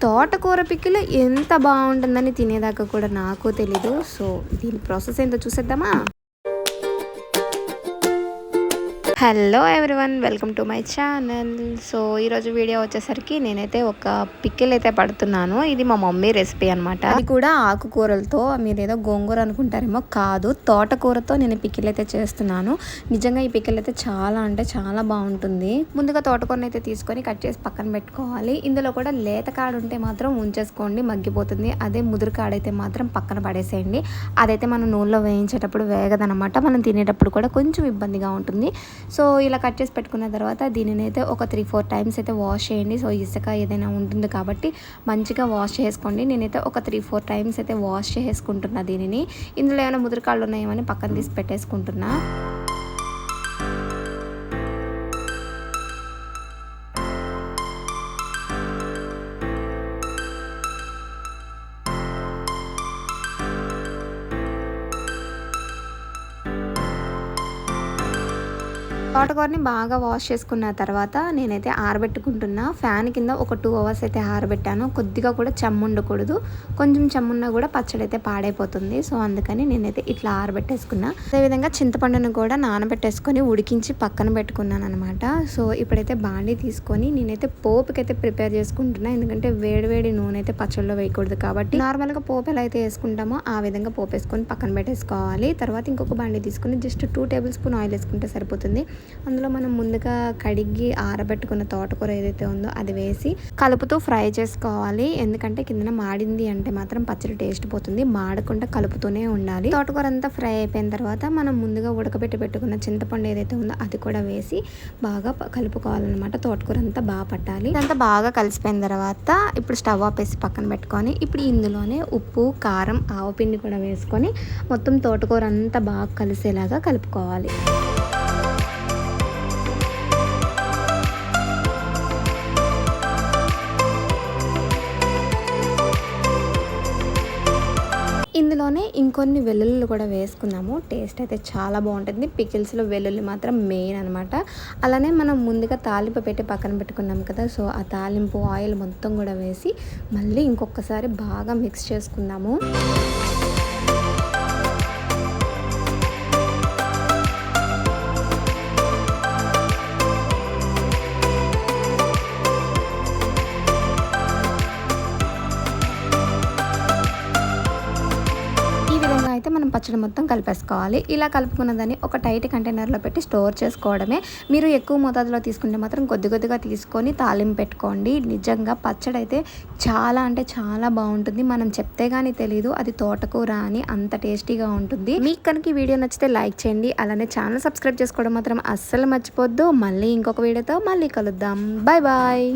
తోటకూర పికిల్ ఎంత బాగుంటుందని తినేదాకా కూడా నాకు తెలీదు. సో దీని ప్రాసెస్ ఏంటో చూసేద్దామా. Hello everyone, welcome to my channel. So ఈరోజు వీడియో వచ్చేసరికి నేనైతే ఒక పికిల్ అయితే పడుతున్నాను. ఇది మా మమ్మీ రెసిపీ అనమాట. అది కూడా ఆకుకూరలతో. మీరు ఏదో గోంగూర అనుకుంటారేమో, కాదు, తోటకూరతో నేను పికిల్ అయితే చేస్తున్నాను. నిజంగా ఈ పికిల్ అయితే చాలా అంటే చాలా బాగుంటుంది. ముందుగా తోటకూరని అయితే తీసుకొని కట్ చేసి పక్కన పెట్టుకోవాలి. ఇందులో కూడా లేత కాడ ఉంటే మాత్రం ఉంచేసుకోండి, మగ్గిపోతుంది. అదే ముదురు కాడైతే మాత్రం పక్కన పడేసేయండి. అదైతే మనం నూనెలో వేయించేటప్పుడు వేగదనమాట. మనం తినేటప్పుడు కూడా కొంచెం ఇబ్బందిగా ఉంటుంది. సో ఇలా కట్ చేసి పెట్టుకున్న తర్వాత దీనిని అయితే ఒక 3-4 టైమ్స్ అయితే వాష్ చేయండి. సో ఇసుక ఏదైనా ఉంటుంది కాబట్టి మంచిగా వాష్ చేసుకోండి. నేనైతే ఒక 3-4 టైమ్స్ అయితే వాష్ చేసుకుంటున్నా దీనిని. ఇందులో ఏమైనా ముదురుకాళ్ళు ఉన్నాయేమని పక్కన తీసి పెట్టేసుకుంటున్నా. తోటకూరని బాగా వాష్ చేసుకున్న తర్వాత నేనైతే ఆరబెట్టుకుంటున్నా. ఫ్యాన్ కింద ఒక 2 అవర్స్ అయితే ఆరబెట్టాను. కొద్దిగా కూడా చెమ్ము ఉండకూడదు. కొంచెం చెమ్మున్నా కూడా పచ్చడి అయితే పాడైపోతుంది. సో అందుకని నేనైతే ఇట్లా ఆరబెట్టేసుకున్నా. అదేవిధంగా చింతపండును కూడా నానబెట్టేసుకొని ఉడికించి పక్కన పెట్టుకున్నాను అనమాట. సో ఇప్పుడైతే బాండీ తీసుకొని నేనైతే పోపుకైతే ప్రిపేర్ చేసుకుంటున్నా. ఎందుకంటే వేడివేడి నూనె అయితే పచ్చడిలో వేయకూడదు కాబట్టి నార్మల్గా పోపు ఎలా అయితే వేసుకుంటామో ఆ విధంగా పోపు వేసుకొని పక్కన పెట్టేసుకోవాలి. తర్వాత ఇంకొక బాండీ తీసుకొని జస్ట్ 2 టేబుల్ స్పూన్ ఆయిల్ వేసుకుంటే సరిపోతుంది. అందులో మనం ముందుగా కడిగి ఆరబెట్టుకున్న తోటకూర ఏదైతే ఉందో అది వేసి కలుపుతూ ఫ్రై చేసుకోవాలి. ఎందుకంటే కిందన మాడింది అంటే మాత్రం పచ్చడి టేస్ట్ పోతుంది. మాడకుండా కలుపుతూనే ఉండాలి. తోటకూర అంతా ఫ్రై అయిపోయిన తర్వాత మనం ముందుగా ఉడకబెట్టి పెట్టుకున్న చింతపండు ఏదైతే ఉందో అది కూడా వేసి బాగా కలుపుకోవాలన్నమాట. తోటకూర అంతా బాగా పట్టాలి. ఇదంతా బాగా కలిసిపోయిన తర్వాత ఇప్పుడు స్టవ్ ఆపేసి పక్కన పెట్టుకొని ఇప్పుడు ఇందులోనే ఉప్పు, కారం, ఆవపిండి కూడా వేసుకొని మొత్తం తోటకూర అంతా బాగా కలిసేలాగా కలుపుకోవాలి. ఇందులోనే ఇంకొన్ని వెల్లుల్లి కూడా వేసుకున్నాము. టేస్ట్ అయితే చాలా బాగుంటుంది. పికిల్స్లో వెల్లుల్లి మాత్రం మెయిన్ అనమాట. అలానే మనం ముందుగా తాలింపు పెట్టి పక్కన పెట్టుకున్నాం కదా, సో ఆ తాలింపు ఆయిల్ మొత్తం కూడా వేసి మళ్ళీ ఇంకొకసారి బాగా మిక్స్ చేసుకుందాము. అయితే మనం పచ్చడి మొత్తం కలిపేసుకోవాలి. ఇలా కలుపుకున్న దాన్ని ఒక టైట్ కంటైనర్లో పెట్టి స్టోర్ చేసుకోవడమే. మీరు ఎక్కువ మోతాదులో తీసుకుంటే మాత్రం కొద్దిగా తీసుకొని తాలింపు పెట్టుకోండి. నిజంగా పచ్చడి అయితే చాలా అంటే చాలా బాగుంటుంది. మనం చెప్తే కానీ తెలీదు అది తోటకూర అని, అంత టేస్టీగా ఉంటుంది. మీకు కనుక ఈ వీడియో నచ్చితే లైక్ చేయండి. అలానే ఛానల్ సబ్స్క్రైబ్ చేసుకోవడం మాత్రం అస్సలు మర్చిపోద్దు. మళ్ళీ ఇంకొక వీడియోతో మళ్ళీ కలుద్దాం. Bye bye.